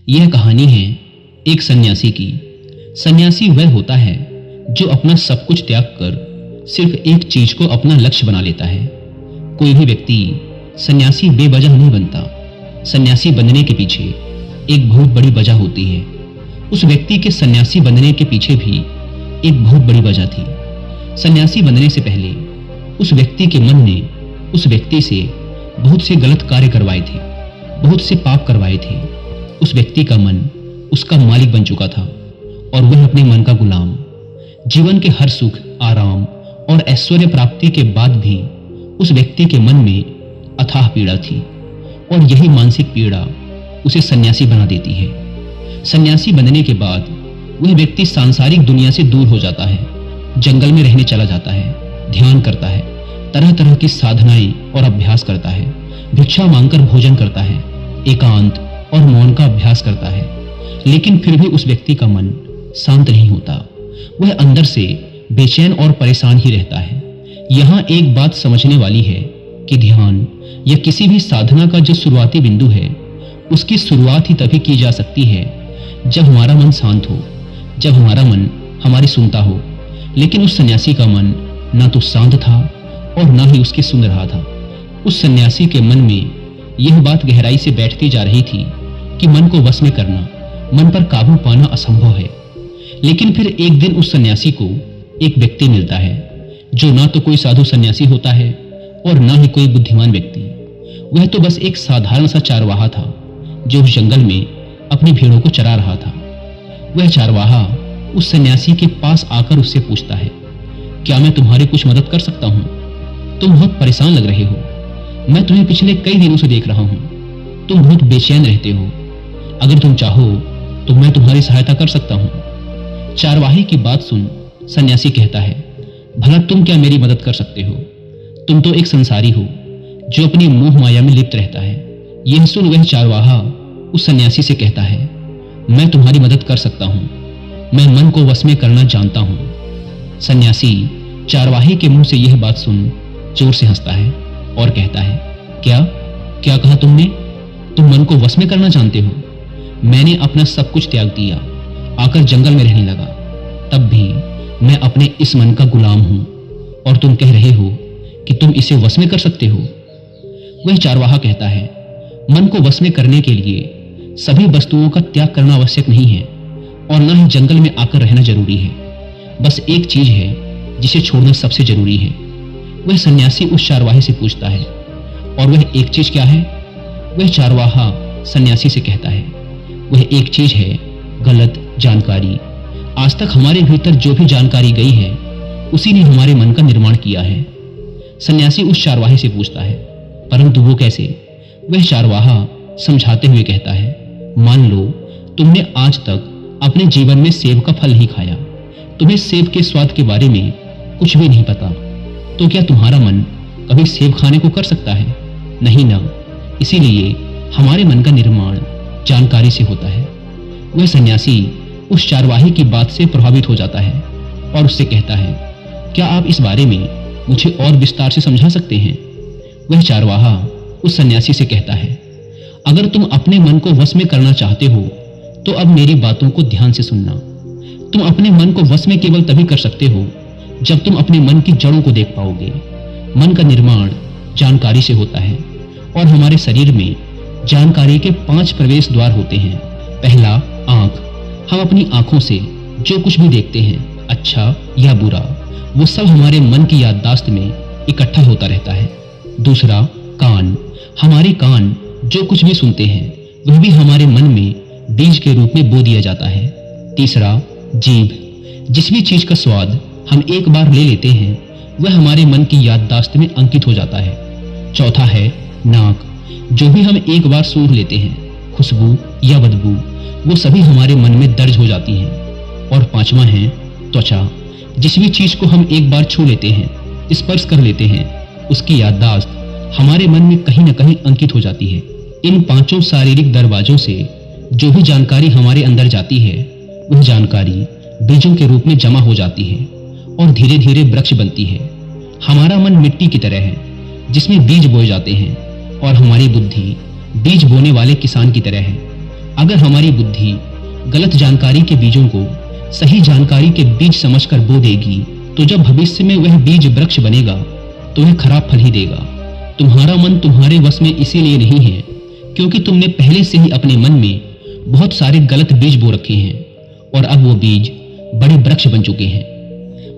यह कहानी है एक सन्यासी की। सन्यासी वह होता है जो अपना सब कुछ त्याग कर सिर्फ एक चीज को अपना लक्ष्य बना लेता है। कोई भी व्यक्ति सन्यासी बेवजह नहीं बनता। सन्यासी बनने के पीछे एक बहुत बड़ी वजह होती है। उस व्यक्ति के सन्यासी बनने के पीछे भी एक बहुत बड़ी वजह थी। सन्यासी बनने से पहले उस व्यक्ति के मन ने उस व्यक्ति से बहुत से गलत कार्य करवाए थे, बहुत से पाप करवाए थे। उस व्यक्ति का मन उसका मालिक बन चुका था और वह अपने मन का गुलाम। जीवन के हर सुख, आराम और ऐश्वर्य प्राप्ति के बाद भी उस व्यक्ति के मन में अथाह पीड़ा थी और यही मानसिक पीड़ा उसे सन्यासी बना देती है। सन्यासी बनने के बाद वह व्यक्ति सांसारिक दुनिया से दूर हो जाता है, जंगल में रहने चला जाता है, ध्यान करता है, तरह तरह की साधनाएं और अभ्यास करता है, भिक्षा मांगकर भोजन करता है, एकांत और मौन का अभ्यास करता है। लेकिन फिर भी उस व्यक्ति का मन शांत नहीं होता। वह अंदर से बेचैन और परेशान ही रहता है। यहाँ एक बात समझने वाली है कि ध्यान या किसी भी साधना का जो शुरुआती बिंदु है, उसकी शुरुआत ही तभी की जा सकती है जब हमारा मन शांत हो, जब हमारा मन हमारी सुनता हो। लेकिन उस सन्यासी का मन ना तो शांत था और ना ही उसके सुन रहा था। उस सन्यासी के मन में यह बात गहराई से बैठती जा रही थी कि मन को वश में करना, मन पर काबू पाना असंभव है। लेकिन फिर एक दिन उस सन्यासी को एक व्यक्ति मिलता है जो ना तो कोई साधु सन्यासी होता है और ना ही कोई बुद्धिमान व्यक्ति। वह तो बस एक साधारण सा चारवाहा था जो उस जंगल में अपनी भेड़ों को चरा रहा था। वह चारवाहा उस सन्यासी के पास आकर उससे पूछता है, क्या मैं तुम्हारी कुछ मदद कर सकता हूँ? तुम बहुत परेशान लग रहे हो। मैं तुम्हें पिछले कई दिनों से देख रहा हूँ। तुम बहुत बेचैन रहते हो। अगर तुम चाहो तो मैं तुम्हारी सहायता कर सकता हूँ। चारवाही की बात सुन सन्यासी कहता है, भला तुम क्या मेरी मदद कर सकते हो? तुम तो एक संसारी हो जो अपनी मोह माया में लिप्त रहता है। यह सुन वह चारवाहा उस सन्यासी से कहता है, मैं तुम्हारी मदद कर सकता हूँ। मैं मन को वश में करना जानता हूँ। सन्यासी चारवाही के मुंह से यह बात सुन जोर से हंसता है और कहता है, क्या क्या कहा तुमने? तुम मन को वश में करना जानते हो? मैंने अपना सब कुछ त्याग दिया, आकर जंगल में रहने लगा। तब भी मैं अपने इस मन का गुलाम हूं और तुम कह रहे हो कि तुम इसे वश में कर सकते हो। वह चारवाहा कहता है, मन को वश में करने के लिए सभी वस्तुओं का त्याग करना आवश्यक नहीं है और न ही जंगल में आकर रहना जरूरी है। बस एक चीज है जिसे छोड़ना सबसे जरूरी है। वह सन्यासी उस चारवाहे से पूछता है, और वह एक चीज क्या है? वह चारवाहा सन्यासी से कहता है, वह एक चीज है गलत जानकारी। आज तक हमारे भीतर जो भी जानकारी गई है उसी ने हमारे मन का निर्माण किया है। सन्यासी उस चारवाहे से पूछता है, परंतु वो कैसे? वह चारवाहा समझाते हुए कहता है, मान लो तुमने आज तक अपने जीवन में सेब का फल नहीं खाया, तुम्हें सेब के स्वाद के बारे में कुछ भी नहीं पता, तो क्या तुम्हारा मन कभी सेब खाने को कर सकता है? नहीं ना। इसीलिए हमारे मन का निर्माण जानकारी से होता है। वह सन्यासी उस चारवाही की बात से प्रभावित हो जाता है और उससे कहता है, क्या आप इस बारे में मुझे और विस्तार से समझा सकते हैं? वह चारवाहा उस सन्यासी से कहता है, अगर तुम अपने मन को वश में करना चाहते हो तो अब मेरी बातों को ध्यान से सुनना। तुम अपने मन को वश में केवल तभी कर सकते हो जब तुम अपने मन की जड़ों को देख पाओगे। मन का निर्माण जानकारी से होता है और हमारे शरीर में जानकारी के 5 प्रवेश द्वार होते हैं। पहला, आंख। हम अपनी आंखों से जो कुछ भी देखते हैं, अच्छा या बुरा, वो सब हमारे मन की याददाश्त में इकट्ठा होता रहता है। दूसरा, कान। हमारे कान जो कुछ भी सुनते हैं वह भी हमारे मन में बीज के रूप में बो दिया जाता है। तीसरा, जीभ। जिस भी चीज का स्वाद हम एक बार ले लेते हैं वह हमारे मन की याददाश्त में अंकित हो जाता है। चौथा है नाक। जो भी हम एक बार सूंघ लेते हैं, खुशबू या बदबू, वो सभी हमारे मन में दर्ज हो जाती हैं। और पांचवा है त्वचा। जिस भी चीज को हम एक बार छू लेते हैं, स्पर्श कर लेते हैं, उसकी याददाश्त हमारे मन में कहीं न कहीं अंकित हो जाती है। इन 5 शारीरिक दरवाजों से जो भी जानकारी हमारे अंदर जाती है वह जानकारी बीजों के रूप में जमा हो जाती है और धीरे धीरे वृक्ष बनती है। हमारा मन मिट्टी की तरह है जिसमें बीज बोए जाते हैं और हमारी बुद्धि बीज बोने वाले किसान की तरह है। अगर हमारी बुद्धि गलत जानकारी के बीजों को सही जानकारी के बीज समझकर बो देगी, तो जब भविष्य में वह बीज वृक्ष बनेगा तो वह खराब फल ही देगा। तुम्हारा मन तुम्हारे वश में इसीलिए नहीं है क्योंकि तुमने पहले से ही अपने मन में बहुत सारे गलत बीज बो रखे हैं और अब वो बीज बड़े वृक्ष बन चुके हैं।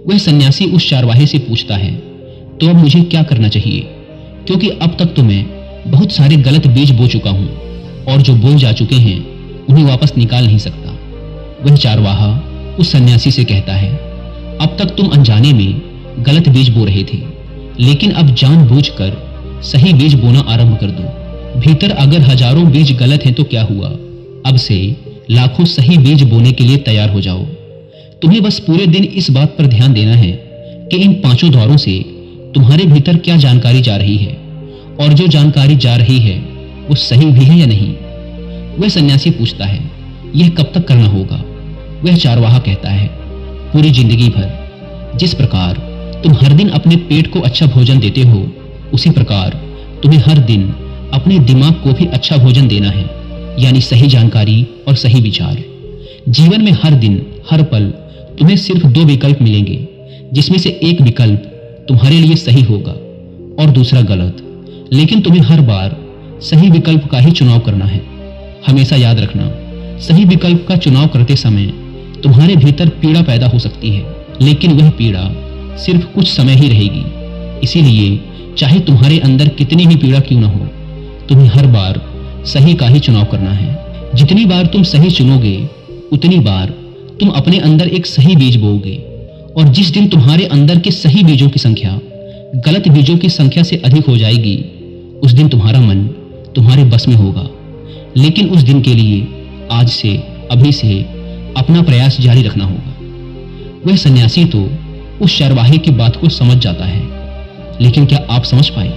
वह सन्यासी उस चारवाहे से पूछता है, तो अब मुझे क्या करना चाहिए, क्योंकि अब तक तो मैं बहुत सारे गलत बीज बो चुका हूं और जो बोए जा चुके हैं उन्हें वापस निकाल नहीं सकता। वह चारवाहा उस सन्यासी से कहता है, अब तक तुम अनजाने में गलत बीज बो रहे थे, लेकिन अब जानबूझकर सही बीज बोना आरंभ कर दो। भीतर अगर हजारों बीज गलत हैं तो क्या हुआ, अब से लाखों सही बीज बोने के लिए तैयार हो जाओ। तुम्हें बस पूरे दिन इस बात पर ध्यान देना है कि इन पांचों द्वारों से तुम्हारे भीतर क्या जानकारी जा रही है और जो जानकारी जा रही है वो सही भी है या नहीं। वह सन्यासी पूछता है, यह कब तक करना होगा। वह चारवाहा कहता है, पूरी जिंदगी भर। जिस प्रकार तुम हर दिन अपने पेट को अच्छा भोजन देते हो, उसी प्रकार तुम्हें हर दिन अपने दिमाग को भी अच्छा भोजन देना है, यानी सही जानकारी और सही विचार। जीवन में हर दिन हर पल तुम्हें सिर्फ दो विकल्प मिलेंगे, जिसमें से एक विकल्प तुम्हारे लिए सही होगा और दूसरा गलत, लेकिन तुम्हें हर बार सही विकल्प का ही चुनाव करना है। हमेशा याद रखना, सही विकल्प का चुनाव करते समय तुम्हारे भीतर पीड़ा पैदा हो सकती है, लेकिन वह पीड़ा सिर्फ कुछ समय ही रहेगी। इसीलिए चाहे तुम्हारे अंदर कितनी भी पीड़ा क्यों न हो, तुम्हें हर बार सही का ही चुनाव करना है। जितनी बार तुम सही चुनोगे उतनी बार तुम अपने अंदर एक सही बीज बोओगे, और जिस दिन तुम्हारे अंदर के सही बीजों की संख्या गलत बीजों की संख्या से अधिक हो जाएगी, उस दिन तुम्हारा मन तुम्हारे बस में होगा। लेकिन उस दिन के लिए आज से, अभी से अपना प्रयास जारी रखना होगा। वह सन्यासी तो उस चरवाहे की बात को समझ जाता है, लेकिन क्या आप समझ पाए?